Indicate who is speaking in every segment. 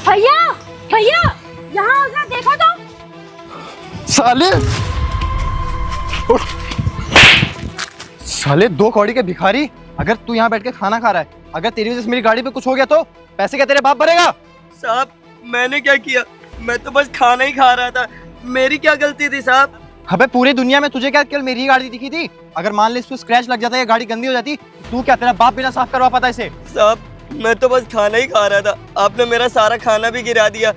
Speaker 1: भैया भैया यहाँ आओ जरा, देखो तो।
Speaker 2: साले साले दो कौड़ी के भिखारी, अगर तू यहाँ बैठ के खाना खा रहा है, अगर तेरी वजह से मेरी गाड़ी पे कुछ हो गया तो पैसे क्या तेरे बाप भरेगा?
Speaker 3: साहब मैंने क्या किया, मैं तो बस खाना ही खा रहा था, मेरी क्या गलती थी साहब?
Speaker 2: अबे पूरी दुनिया में तुझे क्या केवल मेरी ही गाड़ी दिखी थी? अगर मान ले इसको स्क्रैच लग जाता या गाड़ी गंदी हो जाती, तू क्या तेरा बाप बिना साफ करवा पाता इसे?
Speaker 3: साहब मैं तो बस खाना ही खा रहा था, आपने मेरा सारा खाना भी गिरा दिया,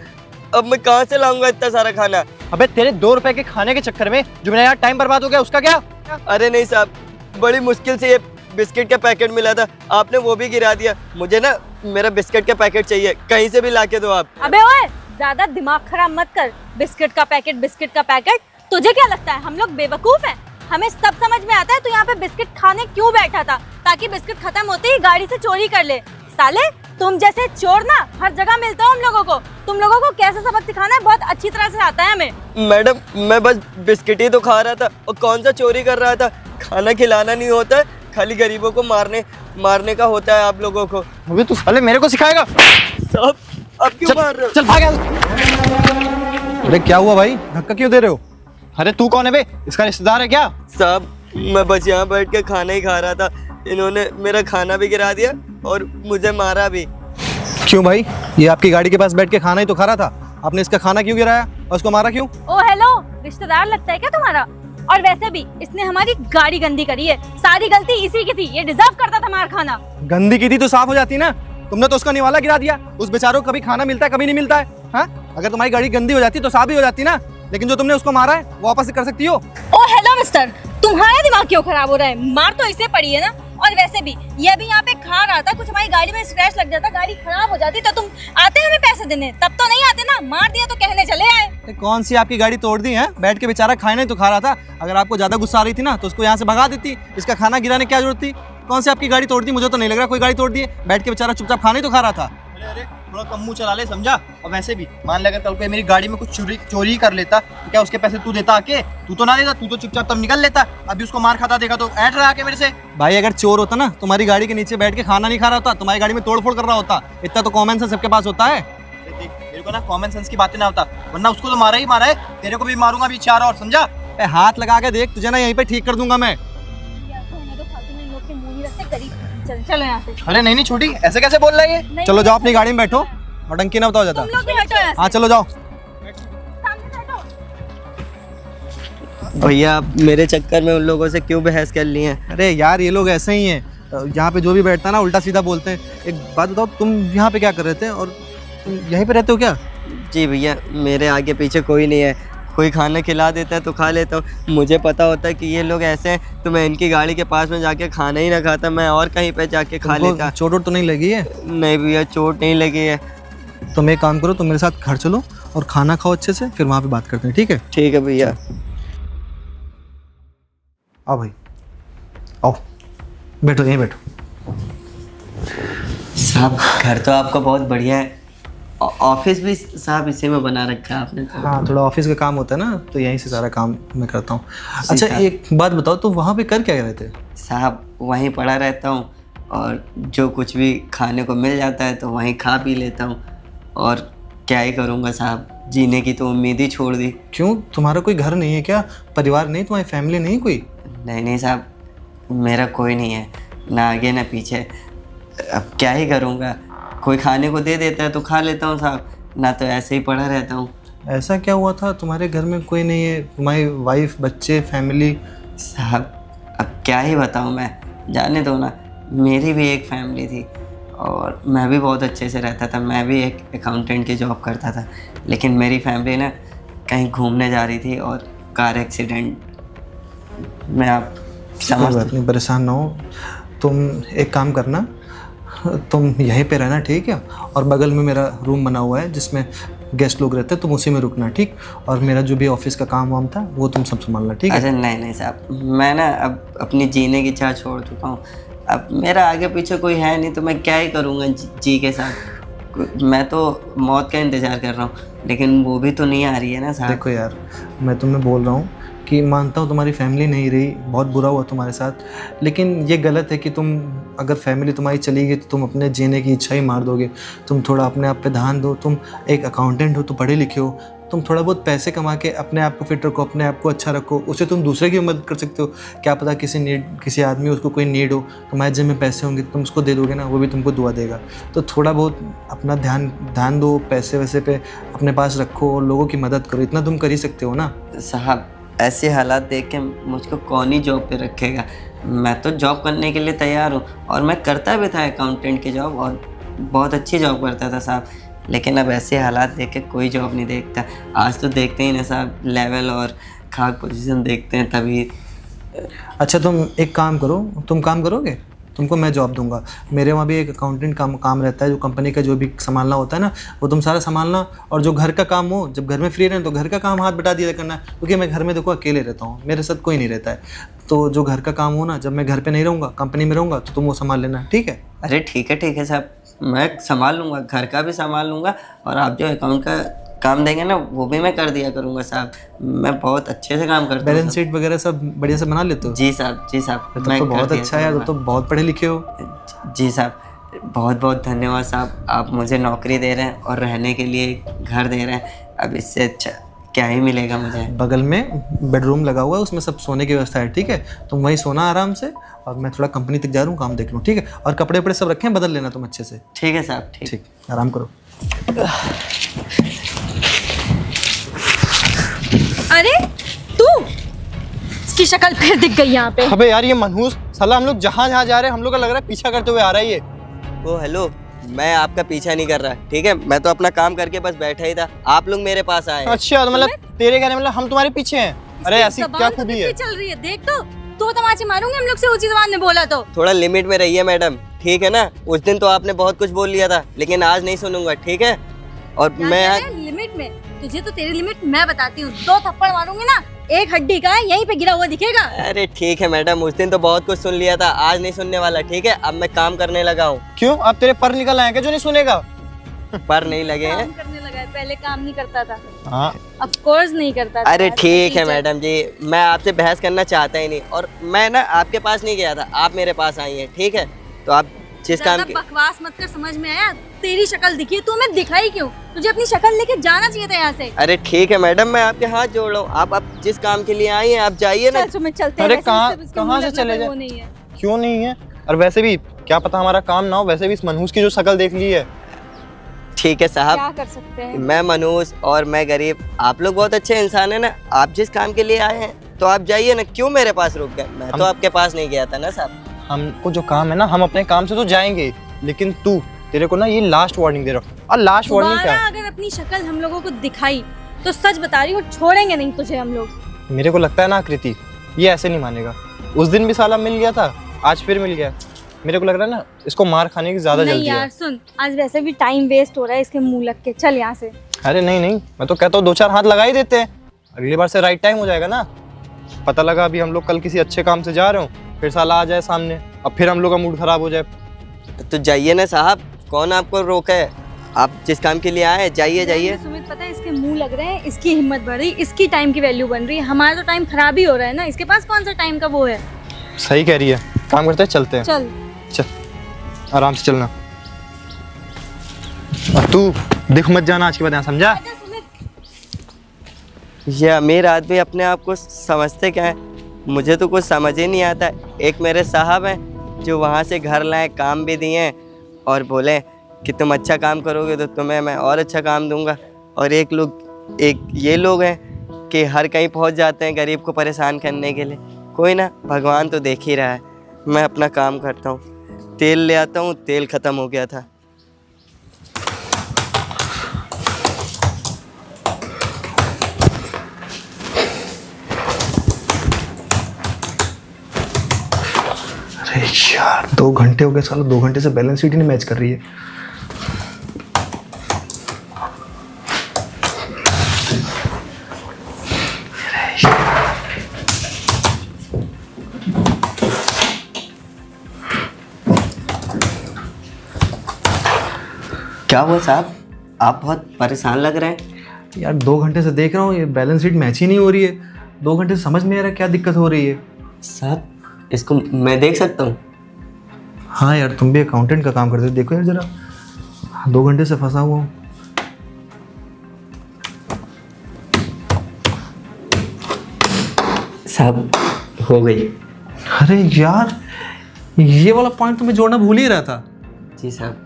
Speaker 3: अब मैं कहाँ से लाऊंगा इतना सारा खाना?
Speaker 2: अबे तेरे 2 रुपए के खाने के चक्कर में जो मेरा यहाँ टाइम बर्बाद हो गया उसका क्या?
Speaker 3: अरे नहीं साहब, बड़ी मुश्किल से ये बिस्किट का पैकेट मिला था, आपने वो भी गिरा दिया। मुझे ना मेरा बिस्किट का पैकेट चाहिए, कहीं से भी ला के दो आप।
Speaker 1: अबे ओए, ज्यादा दिमाग खराब मत कर। बिस्किट का पैकेट, तुझे क्या लगता है हम लोग बेवकूफ हैं? हमें सब समझ में आता है तू यहाँ पे बिस्किट खाने क्यों बैठा था, ताकि बिस्किट खत्म होते ही गाड़ी से चोरी कर ले। साले तुम जैसे चोर ना हर जगह मिलता हो हम लोगों को। तुम लोगों को कैसे सबक सिखाना है बहुत अच्छी तरह से आता है हमें।
Speaker 3: मैडम मैं बस बिस्किट ही तो खा रहा था, और कौन सा चोरी कर रहा था? खाना खिलाना नहीं होता है, खाली गरीबों को मारने का होता है आप लोगों को।
Speaker 2: अबे तू साले मेरे को सिखाएगा?
Speaker 3: साहब आप क्यों मार रहे हो?
Speaker 2: चल भाग यहाँ। अरे क्या हुआ भाई, धक्का क्यों दे रहे हो? अरे तू कौन है बे, इसका रिश्तेदार है क्या?
Speaker 3: साहब मैं बस यहाँ बैठ के खाना ही खा रहा था, इन्होंने मेरा खाना भी गिरा दिया और मुझे मारा भी।
Speaker 2: क्यों भाई, ये आपकी गाड़ी के पास बैठ के खाना ही तो खा रहा था, आपने इसका खाना क्यों गिराया और उसको मारा क्यों?
Speaker 1: ओ हेलो, रिश्तेदार लगता है क्या तुम्हारा? और वैसे भी इसने हमारी गाड़ी गंदी करी है, सारी गलती इसी की थी, ये डिजर्व करता था मार खाना।
Speaker 2: गंदी की थी तो साफ हो जाती ना, तुमने तो उसका निवाला गिरा दिया। उस बेचारों को कभी खाना मिलता है, कभी नहीं मिलता है। हाँ, अगर तुम्हारी गाड़ी गंदी हो जाती तो साफ ही हो जाती ना, लेकिन जो तुमने उसको मारा है वो वापस कर सकती हो।
Speaker 1: ओ हेलो मिस्टर, तुम्हारा दिमाग क्यों खराब हो रहा है? मार तो इसे पड़ी है ना। और वैसे भी ये भी यहाँ पे खा रहा था, कुछ हमारी गाड़ी में स्क्रैच लग जाता, गाड़ी खराब हो जाती तो तुम आते हमें पैसे देने, तब तो नहीं आते ना। मार दिया तो कहने चले आए।
Speaker 2: कौन सी आपकी गाड़ी तोड़ दी है? बैठ के बेचारा खाना ही तो खा रहा था। अगर आपको ज्यादा गुस्सा आ रही थी ना तो उसको यहाँ से भगा देती, इसका खाना गिराने की क्या जरूरत थी? कौन सी आपकी गाड़ी तोड़ दी? मुझे तो नहीं लग रहा कोई गाड़ी तोड़ दी है। बैठ के बेचारा चुपचाप खाना ही तो खा रहा था। अरे थोड़ा कम मुंह चला ले, समझा? और वैसे भी मान ले अगर कल को मेरी गाड़ी में कुछ चोरी कर लेता तो क्या उसके पैसे तू देता आके? तू तो ना देता, तू तो चुपचाप तब निकल लेता। अभी उसको मार खाता देखा तो ऐट रहा आके मेरे से। भाई अगर चोर होता ना, तुम्हारी गाड़ी के नीचे बैठ के खाना नहीं खा रहा होता, तुम्हारी गाड़ी में तोड़फोड़ कर रहा होता। इतना तो कॉमन सेंस सबके पास होता है। मेरे को ना कॉमन सेंस की बातें ना होता, वरना उसको तो मारा ही मारा है, तेरे को भी मारूंगा अभी 4 और, समझा? हाथ लगा के देख, तुझे ना यहीं पे ठीक कर दूंगा मैं।
Speaker 1: चलो यहाँ से।
Speaker 2: अरे नहीं छोटी, ऐसे कैसे बोल रहा है ये? चलो जाओ अपनी गाड़ी में बैठो, नौटंकी ना बताओ ज्यादा।
Speaker 1: तुम लोग भी हटो यहाँ से।
Speaker 2: हाँ चलो जाओ।
Speaker 1: सामने बैठो।
Speaker 3: भैया आप मेरे चक्कर में उन लोगों से क्यों बहस कर ली हैं?
Speaker 2: अरे यार ये लोग ऐसे ही हैं, यहाँ पे जो भी बैठता है ना उल्टा सीधा बोलते हैं। एक बात बताओ, तुम यहाँ पे क्या कर रहे थे और तुम यहीं पे रहते हो क्या?
Speaker 3: जी भैया मेरे आगे पीछे कोई नहीं है, कोई खाना खिला देता है तो खा लेता हूँ। मुझे पता होता है कि ये लोग ऐसे हैं तो मैं इनकी गाड़ी के पास में जाके खाना ही ना खाता, मैं और कहीं पे जाके खा लेता।
Speaker 2: चोट वोट तो नहीं लगी है?
Speaker 3: नहीं भैया चोट नहीं लगी है।
Speaker 2: तुम एक काम करो, तुम मेरे साथ घर चलो और खाना खाओ अच्छे से, फिर वहाँ पे बात करते हैं, ठीक है?
Speaker 3: ठीक है भैया।
Speaker 2: आओ भाई आओ, बैठो यहीं बैठो।
Speaker 3: साहब घर तो आपका बहुत बढ़िया है, ऑफिस भी साहब इसी में बना रखा है आपने तो।
Speaker 2: हाँ थोड़ा ऑफिस का काम होता है ना, तो यहीं से सारा काम मैं करता हूँ। अच्छा एक बात बताओ, तो वहाँ पे कर क्या रहे थे?
Speaker 3: साहब वहीं पड़ा रहता हूँ और जो कुछ भी खाने को मिल जाता है तो वहीं खा पी लेता हूँ, और क्या ही करूँगा साहब, जीने की तो उम्मीद ही छोड़ दी।
Speaker 2: क्यों, तुम्हारा कोई घर नहीं है क्या? परिवार नहीं, तुम्हारी फैमिली नहीं कोई?
Speaker 3: नहीं साहब, मेरा कोई नहीं है, ना आगे ना पीछे। अब क्या ही करूँगा, कोई खाने को दे देता है तो खा लेता हूँ साहब, ना तो ऐसे ही पड़ा रहता हूँ।
Speaker 2: ऐसा क्या हुआ था, तुम्हारे घर में कोई नहीं है? तुम्हारी वाइफ, बच्चे, फैमिली?
Speaker 3: साहब अब क्या ही बताऊँ मैं, जाने दो ना। मेरी भी एक फैमिली थी और मैं भी बहुत अच्छे से रहता था, मैं भी एक अकाउंटेंट की जॉब करता था, लेकिन मेरी फैमिली ना कहीं घूमने जा रही थी और कार एक्सीडेंट में, आप समझ
Speaker 2: बात नहीं, परेशान ना हो। तुम एक काम करना, तुम यहीं पे रहना, ठीक है? और बगल में मेरा रूम बना हुआ है जिसमें गेस्ट लोग रहते हैं, तुम उसी में रुकना, ठीक? और मेरा जो भी ऑफिस का काम वाम था वो तुम सब संभालना, ठीक है?
Speaker 3: अरे नहीं साहब, मैं ना अब अपनी जीने की चाह छोड़ चुका हूँ, अब मेरा आगे पीछे कोई है नहीं तो मैं क्या ही करूँगा जी के साथ। मैं तो मौत का इंतज़ार कर रहा हूँ, लेकिन वो भी तो नहीं आ रही है ना साहब।
Speaker 2: देखो यार, मैं तुम्हें बोल रहा हूँ कि मानता हूँ तुम्हारी फैमिली नहीं रही, बहुत बुरा हुआ तुम्हारे साथ, लेकिन ये गलत है कि तुम अगर फैमिली तुम्हारी चली गई तो तुम अपने जीने की इच्छा ही मार दोगे। तुम थोड़ा अपने आप पे ध्यान दो। तुम एक अकाउंटेंट हो, तुम पढ़े लिखे हो, तुम थोड़ा बहुत पैसे कमा के अपने आप को फिट रखो, अपने आप को अच्छा रखो, उससे तुम दूसरे की मदद कर सकते हो। क्या पता किसी आदमी उसको कोई नीड हो, तुम्हारे जेब में पैसे होंगे, तुम उसको दे दोगे ना, वो भी तुमको दुआ देगा। तो थोड़ा बहुत अपना ध्यान दो, पैसे वैसे पे अपने पास रखो और लोगों की मदद करो, इतना तुम कर ही सकते हो ना।
Speaker 3: साहब ऐसे हालात देख के मुझको कौन ही जॉब पे रखेगा। मैं तो जॉब करने के लिए तैयार हूँ और मैं करता भी था अकाउंटेंट की जॉब और बहुत अच्छी जॉब करता था साहब, लेकिन अब ऐसे हालात देख के कोई जॉब नहीं देखता। आज तो देखते ही ना साहब, लेवल और खाक पोजीशन देखते हैं तभी।
Speaker 2: अच्छा तुम एक काम करो, तुम काम करोगे, तुमको मैं जॉब दूंगा। मेरे वहाँ भी एक अकाउंटेंट काम रहता है, जो कंपनी का जो भी संभालना होता है ना, वो तुम सारा संभालना। और जो घर का काम हो, जब घर में फ्री रहें तो घर का काम हाथ बटा दिया करना, क्योंकि मैं घर में देखो अकेले रहता हूँ, मेरे साथ कोई नहीं रहता है। तो जो घर का काम हो ना, जब मैं घर पे नहीं रहूँगा, कंपनी में रहूँगा, तो तुम वो संभाल लेना, ठीक है?
Speaker 3: अरे ठीक है साहब, मैं संभाल लूँगा, घर का भी संभाल लूँगा और आप जो अकाउंट का काम देंगे ना वो भी मैं कर दिया करूँगा साहब। मैं बहुत अच्छे से काम करता हूँ।
Speaker 2: बैलेंस शीट वगैरह सब बढ़िया से बना लेते हो?
Speaker 3: जी साहब, जी साहब।
Speaker 2: तो बहुत अच्छा है यार, तो बहुत पढ़े लिखे हो।
Speaker 3: जी साहब, बहुत बहुत धन्यवाद साहब। आप मुझे नौकरी दे रहे हैं और रहने के लिए घर दे रहे हैं, अब इससे अच्छा क्या ही मिलेगा मुझे।
Speaker 2: बगल में बेडरूम लगा हुआ है, उसमें सब सोने की व्यवस्था है, ठीक है? तुम वहीं सोना आराम से, और मैं थोड़ा कंपनी तक जा रहा हूँ, काम देख लूँ, ठीक है? और कपड़े वपड़े सब रखे हैं, बदल लेना तुम अच्छे से।
Speaker 3: ठीक है साहब, ठीक।
Speaker 2: आराम करो।
Speaker 1: अरे तू, इसकी शक्ल फिर दिख गई यहाँ पे।
Speaker 4: अबे यार ये मनहूस साला, हम लोग जहाँ जहाँ जा रहे हैं हम लोग का लग रहा है पीछा करते हुए आ रहा है ये।
Speaker 3: ओ हेलो, मैं आपका पीछा नहीं कर रहा, ठीक है? मैं तो अपना काम करके बस बैठा ही था, आप लोग मेरे पास आए।
Speaker 4: अच्छा तो मतलब तेरे कहने मतलब हम तुम्हारे पीछे हैं? अरे ऐसी क्या खूबी है?
Speaker 1: चल रही है देख तो तमाचे मारूंगी हम लोग से ऊंची जबान में बोला तो।
Speaker 3: थोड़ा लिमिट में रहिए मैडम, ठीक है ना? उस दिन तो आपने बहुत कुछ बोल लिया था, लेकिन आज नहीं सुनूंगा, ठीक है? और मैं
Speaker 1: लिमिट में, तुझे तो तेरी लिमिट मैं बताती हूँ। 2 थप्पड़ मारूंगी ना, एक हड्डी का है यहीं पे गिरा हुआ दिखेगा।
Speaker 3: अरे ठीक है मैडम, उस दिन तो बहुत कुछ सुन लिया था, आज नहीं सुनने वाला, ठीक है? अब मैं काम करने लगा हूँ।
Speaker 4: क्यों, अब तेरे पर निकल आए क्या जो नहीं सुनेगा?
Speaker 3: पर नहीं लगे हैं,
Speaker 1: काम करने लगा है, पहले काम नहीं करता था।
Speaker 4: हाँ
Speaker 1: ऑफ कोर्स नहीं करता था।
Speaker 3: अरे ठीक है मैडम जी, मैं आपसे बहस करना चाहता ही नहीं, और मैं ना आपके पास नहीं गया था, आप मेरे पास आई हैं, ठीक है? तो आप जिस काम की
Speaker 1: बकवास मत कर, समझ में आया? तेरी शक्ल दिखी, तू हमें दिखाई क्यों? तुझे अपनी शक्ल लेके जाना चाहिए था यहाँ से।
Speaker 3: अरे ठीक है मैडम, मैं आपके हाथ जोड़ रहा हूँ, आप जिस काम के लिए आई हैं आप जाइए ना।
Speaker 1: चलते
Speaker 4: अरे
Speaker 1: हैं,
Speaker 4: कहाँ से चले जाए?
Speaker 1: नहीं है।
Speaker 4: क्यों नहीं है? और वैसे भी क्या पता हमारा काम ना हो, वैसे भी इस मनहूस की जो शक्ल देख ली है।
Speaker 3: ठीक है साहब,
Speaker 1: क्या कर सकते हैं?
Speaker 3: मैं मनहूस और मैं गरीब, आप लोग बहुत अच्छे इंसान है ना। आप जिस काम के लिए आए हैं तो आप जाइए ना, क्यों मेरे पास रुक गए? मैं तो आपके पास नहीं गया था ना साहब।
Speaker 4: हमको जो काम है ना, हम अपने काम से तो जाएंगे, लेकिन तू, तेरे को ना ये लास्ट वार्निंग दे रहा हूँ। और लास्ट वार्निंग क्या है?
Speaker 1: अगर अपनी शक्ल हम लोगों को दिखाई तो सच बता रही हूँ, छोड़ेंगे नहीं तुझे हम लोग।
Speaker 4: मेरे को लगता है ना आकृति, ये ऐसे नहीं मानेगा। उस दिन भी साला मिल गया था, आज फिर मिल गया। मेरे को लग रहा है ना इसको मार खाने की ज्यादा जल्दी है।
Speaker 1: यार सुन, आज वैसे भी टाइम वेस्ट हो रहा है, इसके मुंह लग के चल यहाँ से।
Speaker 4: अरे नहीं, मैं तो कहता हूँ 2-4 हाथ लगा ही देते हैं, अगली बार से राइट टाइम हो जाएगा ना। पता लगा अभी हम लोग कल किसी अच्छे काम से जा रहे हो, फिर साला आ जाए सामने, अब फिर हम लोग का मूड खराब हो जाए।
Speaker 3: तो जाइए ना साहब, कौन आपको रोका है? आप जिस काम के लिए आए हैं जाइए।
Speaker 1: सुमित, पता है इसके मुंह लग रहे हैं, इसकी हिम्मत बढ़ रही, इसकी टाइम की वैल्यू बन रही है। हमारा तो टाइम खराब ही हो रहा है ना, इसके पास कौन सा टाइम का वो है।
Speaker 4: सही कह रही है, काम करते हैं, चलते हैं।
Speaker 1: चल
Speaker 4: आराम से चलना, और तू देख मत जाना आज के बाद यहाँ, समझा?
Speaker 3: ये अमीर आदमी अपने आप को समझते क्या है? मुझे तो कुछ समझ ही नहीं आता। एक मेरे साहब हैं जो वहाँ से घर लाए, काम भी दिए हैं और बोले कि तुम अच्छा काम करोगे तो तुम्हें मैं और अच्छा काम दूंगा। और एक ये लोग हैं कि हर कहीं पहुँच जाते हैं गरीब को परेशान करने के लिए। कोई ना, भगवान तो देख ही रहा है। मैं अपना काम करता हूँ, तेल ले आता हूँ, तेल ख़त्म हो गया था।
Speaker 2: अरे यार 2 घंटे हो गए साला, 2 घंटे से बैलेंस शीट ही नहीं मैच कर रही है।
Speaker 3: क्या हुआ साहब, आप बहुत परेशान लग रहे हैं।
Speaker 2: यार 2 घंटे से देख रहा हूँ, ये बैलेंस शीट मैच ही नहीं हो रही है। 2 घंटे से समझ नहीं आ रहा क्या दिक्कत हो रही है।
Speaker 3: साहब इसको मैं देख सकता हूँ?
Speaker 2: हाँ यार, तुम भी अकाउंटेंट का काम करते हो, देखो यार जरा, 2 घंटे से फंसा हुआ हूँ।
Speaker 3: साहब हो गई।
Speaker 2: अरे यार, ये वाला पॉइंट तुम्हें जोड़ना भूल ही रहा था।
Speaker 3: जी साहब।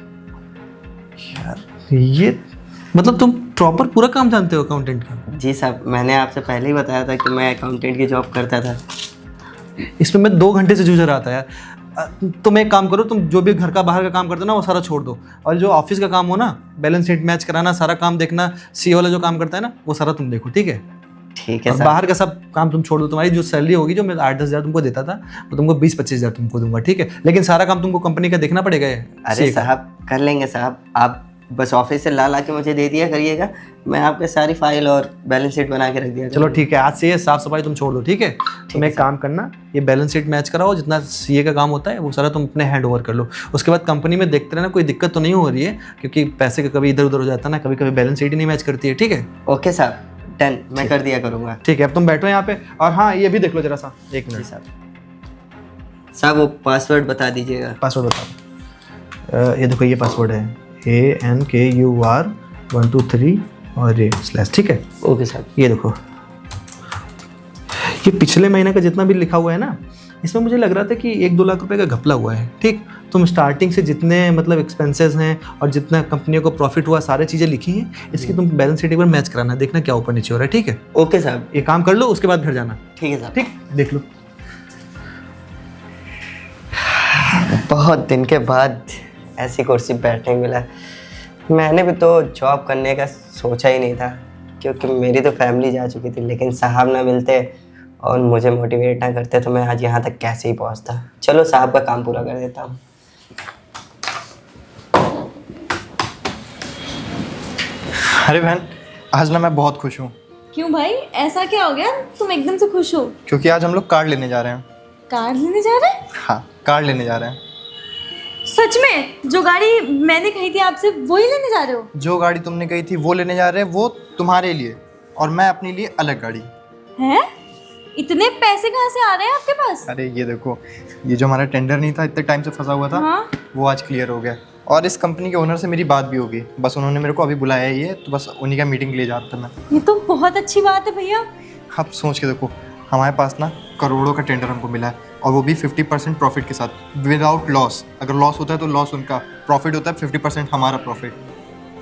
Speaker 2: यार ये मतलब तुम प्रॉपर पूरा काम जानते हो अकाउंटेंट का?
Speaker 3: जी साहब, मैंने आपसे पहले ही बताया था कि मैं अकाउंटेंट की जॉब करता था।
Speaker 2: इसमें मैं 2 घंटे से जूझ रहा था यार। तुम एक काम करो, तुम जो भी घर का बाहर का काम करते हो ना वो सारा छोड़ दो, और जो ऑफिस का काम हो ना, बैलेंस शीट मैच कराना, सारा काम देखना, सी वाला जो काम करता है ना वो सारा तुम देखो, ठीक है?
Speaker 3: ठीक है
Speaker 2: और
Speaker 3: साहब।
Speaker 2: बाहर का सब काम तुम छोड़ दो। तुम्हारी जो सैलरी होगी, जो मैं 8-10 हज़ार तुमको देता था, वो तुमको 20-25 हज़ार तुमको दूंगा, ठीक है? लेकिन सारा काम तुमको कंपनी का देखना पड़ेगा।
Speaker 3: अरे साहब कर लेंगे साहब, आप बस ऑफिस से ला के मुझे दे दिया करिएगा, मैं आपके सारी फाइल और बैलेंस शीट बना के रख दिया।
Speaker 2: चलो ठीक है, आज से ये साफ सफाई तुम छोड़ दो, ठीक है? तुम एक काम करना, ये बैलेंस शीट मैच कराओ, जितना सीए का काम होता है वो सारा तुम अपने हैंड ओवर कर लो। उसके बाद कंपनी में देखते रहना कोई दिक्कत तो नहीं हो रही है, क्योंकि पैसे का कभी इधर उधर हो जाता है ना, कभी कभी बैलेंस शीट ही नहीं मैच करती है, ठीक है?
Speaker 3: ओके साहब, डन, मैं कर दिया करूँगा।
Speaker 2: ठीक है, अब तुम बैठो यहाँ पे, और हाँ ये भी देख लो जरा सा, 1
Speaker 3: जी
Speaker 2: मिनट।
Speaker 3: साहब वो पासवर्ड बता दीजिएगा।
Speaker 2: पासवर्ड बताओ। ये देखो, ये पासवर्ड है ANKUR 123 और ये स्लैश, ठीक है?
Speaker 3: ओके साहब।
Speaker 2: ये देखो, ये पिछले महीने का जितना भी लिखा हुआ है ना, इसमें मुझे लग रहा था कि 1-2 लाख रुपए का घपला हुआ है, ठीक? तुम स्टार्टिंग से जितने मतलब एक्सपेंसेस हैं और जितना कंपनियों को प्रॉफिट हुआ, सारी चीज़ें लिखी हैं, इसकी तुम बैलेंस शीट एक बार मैच कराना, देखना क्या ऊपर नीचे हो रहा है, ठीक है?
Speaker 3: ओके साहब।
Speaker 2: ये काम कर लो, उसके बाद घर जाना,
Speaker 3: ठीक है साहब।
Speaker 2: ठीक? देख लो।
Speaker 3: बहुत दिन के बाद ऐसी कुर्सी बैठने को मिला। मैंने भी तो जॉब करने का सोचा ही नहीं था, क्योंकि मेरी तो फैमिली जा चुकी थी, लेकिन साहब ना मिलते और मुझे मोटिवेट ना करते तो मैं आज यहाँ तक कैसे ही पहुँचता। चलो साहब का काम पूरा कर देता हूँ।
Speaker 4: अरे बहन, आज ना मैं बहुत खुश हूँ,
Speaker 1: क्यों भाई, ऐसा क्या हो गया, तुम एकदम से खुश हो?
Speaker 4: क्योंकि आज हम लोग कार लेने जा रहे हैं।
Speaker 1: कार लेने जा रहे हैं?
Speaker 4: हाँ, कार लेने जा रहे हैं।
Speaker 1: सच में? जो गाड़ी मैंने कही थी आपसे वही लेने जा रहे हो?
Speaker 4: जो गाड़ी तुमने कही थी वो लेने जा रहे हैं, वो तुम्हारे लिए, और मैं अपने लिए अलग गाड़ी।
Speaker 1: हैं? इतने पैसे कहाँ से आ रहे हैं आपके पास?
Speaker 4: अरे ये देखो, ये जो हमारा टेंडर नहीं था, इतने टाइम से फंसा हुआ था,
Speaker 1: हाँ?
Speaker 4: वो आज क्लियर हो गया, और इस कंपनी के ओनर से मेरी बात भी होगी। बस उन्होंने मेरे को अभी बुलाया ही है, तो बस उन्हीं का मीटिंग ले जाता मैं।
Speaker 1: ये तो बहुत अच्छी बात है भैया।
Speaker 4: आप सोच के देखो, हमारे पास ना करोड़ों का टेंडर हमको मिला है, और वो भी 50% प्रॉफिट के साथ, विदाउट लॉस। अगर लॉस होता है तो लॉस उनका, प्रॉफिट होता है 50% हमारा प्रॉफिट।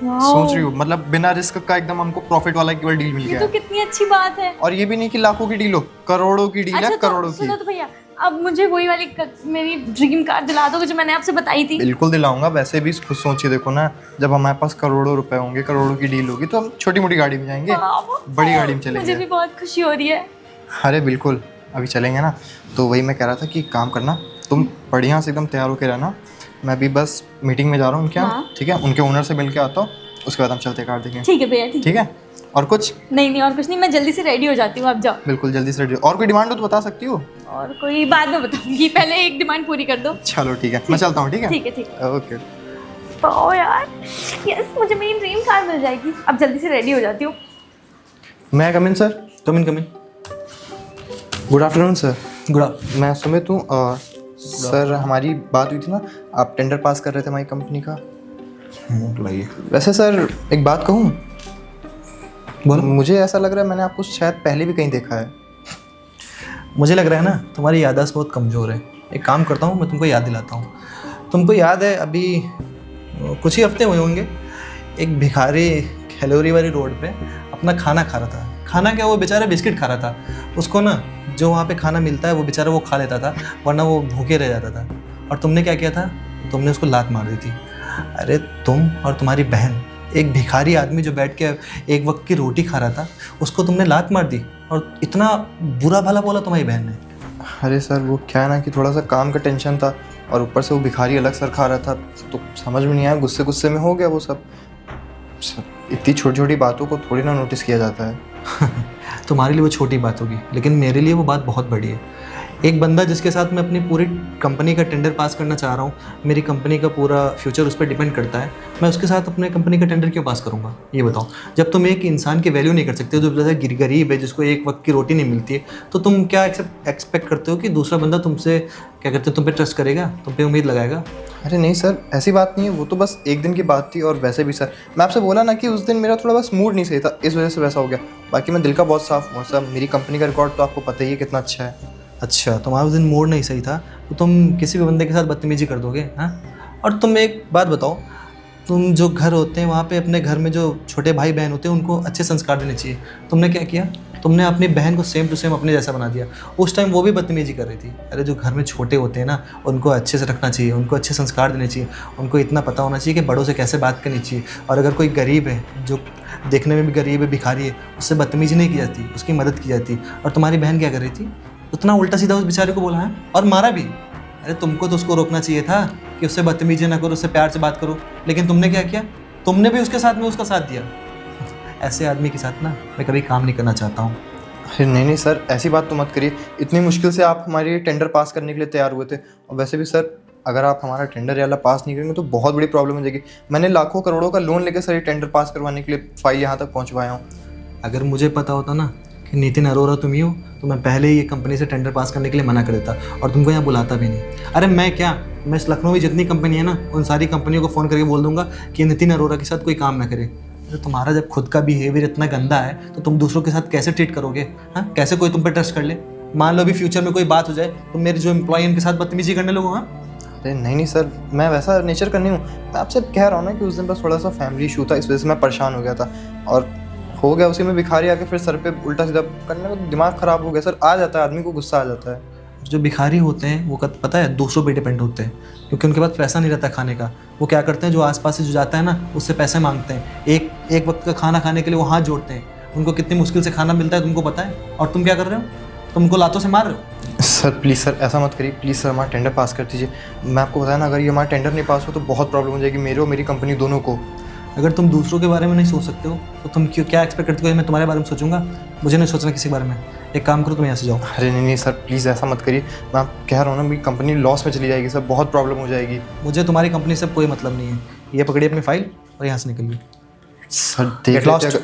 Speaker 4: सोच रही हो, मतलब बिना रिस्क का एकदम हमको प्रॉफिट वाला केवल डील मिल
Speaker 1: ये
Speaker 4: गया
Speaker 1: तो
Speaker 4: है।
Speaker 1: कितनी अच्छी बात है।
Speaker 4: और ये भी नहीं कि लाखों की डील हो, करोड़ों की डील है,
Speaker 1: अच्छा
Speaker 4: करोड़ों
Speaker 1: तो
Speaker 4: की।
Speaker 1: सुनो तो भैया, अब मुझे वही वाली मेरी ड्रीम कार दिला दो जो मैंने आपसे बताई थी।
Speaker 4: बिल्कुल दिलाऊंगा। वैसे भी खुद सोचिए देखो ना, जब हमारे पास करोड़ों रुपए होंगे, करोड़ों की डील होगी, तो हम छोटी मोटी गाड़ी में जाएंगे, बड़ी गाड़ी में
Speaker 1: मुझे
Speaker 4: चलेंगे।
Speaker 1: भी बहुत खुशी हो रही है।
Speaker 4: अरे बिल्कुल, अभी चलेंगे ना। तो वही मैं कह रहा था कि काम करना, तुम बढ़िया से एकदम तैयार होकर रहना, मैं भी बस मीटिंग में जा रहा हूँ उनके यहाँ,
Speaker 1: हाँ।
Speaker 4: ठीक है? उनके ओनर से मिल के आता हूँ, उसके बाद हम चलते कार देखेंगे।
Speaker 1: ठीक है भैया,
Speaker 4: ठीक है? और कुछ
Speaker 1: नहीं और कुछ नहीं, मैं जल्दी से रेडी हो जाती हूँ, आप जाओ।
Speaker 4: बिल्कुल जल्दी से रेडी। और कोई डिमांड हो तो बता सकती हो।
Speaker 1: और कोई बाद में बताऊंगी, पहले एक डिमांड पूरी कर दो।
Speaker 4: चलो ठीक है, मैं चलता हूँ। ठीक है?
Speaker 1: ठीक है, ठीक है।
Speaker 4: ओके।
Speaker 1: ओ यार, यस, मुझे मेरी ड्रीम कार मिल जाएगी। अब जल्दी से रेडी हो जाती हूँ।
Speaker 4: मैं come in sir.
Speaker 2: Come in.
Speaker 4: Good afternoon sir.
Speaker 2: Good.
Speaker 4: मैं सुमित हूँ। सर हमारी बात हुई थी ना, आप टेंडर पास कर रहे थे हमारी कंपनी का।
Speaker 2: बुलाइए।
Speaker 4: वैसे सर एक बात कहूँ,
Speaker 2: बोलो।
Speaker 4: मुझे ऐसा लग रहा है मैंने आपको शायद पहले भी कहीं देखा है।
Speaker 2: मुझे लग रहा है ना तुम्हारी याददाश्त बहुत कमज़ोर है। एक काम करता हूँ, मैं तुमको याद दिलाता हूँ। तुमको याद है अभी कुछ ही हफ्ते हुए होंगे, एक भिखारी खैलोरी वाली रोड पे अपना खाना खा रहा था। खाना क्या, वो बेचारा बिस्किट खा रहा था। उसको ना जो वहाँ पे खाना मिलता है वो बेचारा वो खा लेता था, वरना वो भूखे रह जाता था। और तुमने क्या किया था, तुमने उसको लात मार दी थी। अरे तुम और तुम्हारी बहन, एक भिखारी आदमी जो बैठ के एक वक्त की रोटी खा रहा था, उसको तुमने लात मार दी, और इतना बुरा भला बोला तुम्हारी बहन ने।
Speaker 4: अरे सर वो क्या है ना कि थोड़ा सा काम का टेंशन था, और ऊपर से वो भिखारी अलग सर खा रहा था, तो समझ में नहीं आया, गुस्से गुस्से में हो गया वो सब। इतनी छोटी छोटी बातों को थोड़ी ना नोटिस किया जाता है।
Speaker 2: तुम्हारे लिए वो छोटी बात होगी, लेकिन मेरे लिए वो बात बहुत बड़ी है। एक बंदा जिसके साथ मैं अपनी पूरी कंपनी का टेंडर पास करना चाह रहा हूँ, मेरी कंपनी का पूरा फ्यूचर उस पर डिपेंड करता है, मैं उसके साथ अपने कंपनी का टेंडर क्यों पास करूँगा? ये बताओ। जब तुम एक इंसान की वैल्यू नहीं कर सकते, जो बेचारा गरीब है, जिसको एक वक्त की रोटी नहीं मिलती है, तो तुम क्या एक्सपेक्ट करते हो कि दूसरा बंदा तुमसे क्या कहते हैं, तुम पे ट्रस्ट करेगा, तुम पे उम्मीद लगाएगा?
Speaker 4: अरे नहीं सर, ऐसी बात नहीं है, वो तो बस एक दिन की बात थी। और वैसे भी सर, मैं आपसे बोला ना कि उस दिन मेरा थोड़ा बस मूड नहीं सही था, इस वजह से वैसा हो गया। बाकी मैं दिल का बहुत साफ हूँ सर, मेरी कंपनी का रिकॉर्ड तो आपको पता ही है कितना अच्छा है।
Speaker 2: अच्छा, तुम्हारा उस दिन मूड नहीं सही था तो तुम किसी भी बंदे के साथ बदतमीजी कर दोगे? हाँ। और तुम एक बात बताओ, तुम जो घर होते हैं वहाँ पे अपने घर में जो छोटे भाई बहन होते हैं उनको अच्छे संस्कार देने चाहिए। तुमने क्या किया? तुमने अपनी बहन को सेम टू सेम अपने जैसा बना दिया। उस टाइम वो भी बदतमीजी कर रही थी। अरे जो घर में छोटे होते हैं ना, उनको अच्छे से रखना चाहिए, उनको अच्छे संस्कार देने चाहिए, उनको इतना पता होना चाहिए कि बड़ों से कैसे बात करनी चाहिए। और अगर कोई गरीब है, जो देखने में भी गरीब है, भिखारी है, उससे बदतमीजी नहीं की जाती, उसकी मदद की जाती। और तुम्हारी बहन क्या कर रही थी? उतना उल्टा सीधा उस बेचारे को बोला है और मारा भी। अरे तुमको तो उसको रोकना चाहिए था कि उससे बदतमीजी ना करो, उससे प्यार से बात करो। लेकिन तुमने क्या किया? तुमने भी उसके साथ में उसका साथ दिया। ऐसे आदमी के साथ ना मैं कभी काम नहीं करना चाहता हूँ।
Speaker 4: अरे नहीं सर, ऐसी बात तो मत करिए। इतनी मुश्किल से आप हमारी टेंडर पास करने के लिए तैयार हुए थे। और वैसे भी सर, अगर आप हमारा टेंडर वाला पास नहीं करेंगे तो बहुत बड़ी प्रॉब्लम हो जाएगी। मैंने लाखों करोड़ों का लोन लेकर सर ये टेंडर पास करवाने के लिए फाइल यहाँ तक पहुँचवाया हूँ।
Speaker 2: अगर मुझे पता होता ना कि नितिन अरोरा तुम ही हो, तो मैं पहले ही ये कंपनी से टेंडर पास करने के लिए मना कर देता और तुमको यहाँ बुलाता भी नहीं। अरे मैं इस लखनऊ में जितनी कंपनी है ना, उन सारी कंपनियों को फ़ोन करके बोल दूंगा कि नितिन अरोरा के साथ कोई काम ना करे। तो तुम्हारा जब खुद का बिहेवियर इतना गंदा है तो तुम दूसरों के साथ कैसे ट्रीट करोगे? हाँ, कैसे कोई तुम पे ट्रस्ट कर ले? मान लो अभी फ्यूचर में कोई बात हो जाए, तुम मेरे जो एम्प्लॉय उनके साथ बदतमीजी करने लगो। हाँ,
Speaker 4: अरे नहीं सर, मैं वैसा नेचर का नहीं हूँ। मैं आपसे कह रहा हूँ ना कि उस दिन बस थोड़ा सा फैमिली इशू था, इस वजह से मैं परेशान हो गया था। और हो गया उसी में भिखारी आके फिर सर पे उल्टा सीधा करने में दिमाग ख़राब हो गया सर। आ जाता है आदमी को, गुस्सा आ जाता है।
Speaker 2: जो भिखारी होते हैं वो पता है दूसरों पे डिपेंड होते हैं, क्योंकि उनके पास पैसा नहीं रहता खाने का। वो क्या करते हैं, जो आसपास से जो जाता है ना, उससे पैसे मांगते हैं। एक वक्त का खाना खाने के लिए वो हाथ जोड़ते हैं। उनको कितनी मुश्किल से खाना मिलता है तुमको पता है? और तुम क्या कर रहे हो? तुम उनको लातों से मार रहे हो।
Speaker 4: सर प्लीज़ सर, ऐसा मत करिए प्लीज़ सर, हमारा टेंडर पास कर दीजिए। मैं आपको बताया ना, अगर ये हमारा टेंडर नहीं पास हो तो बहुत प्रॉब्लम हो जाएगी मेरे और मेरी कंपनी दोनों को।
Speaker 2: अगर तुम दूसरों के बारे में नहीं सोच सकते हो तो तुम क्या एक्सपेक्ट करते हो मैं तुम्हारे बारे में सोचूंगा? मुझे नहीं सोचना किसी के बारे में। एक काम करो, तुम यहाँ से जाओ।
Speaker 4: अरे नहीं सर, प्लीज़ ऐसा मत करिए। मैं आप कह रहा हूँ ना, मेरी कंपनी लॉस में चली जाएगी सर, बहुत प्रॉब्लम हो जाएगी।
Speaker 2: मुझे तुम्हारी कंपनी से कोई मतलब नहीं है। ये पकड़िए अपनी फाइल और यहाँ से निकलिए।
Speaker 4: Sir
Speaker 2: Get lost.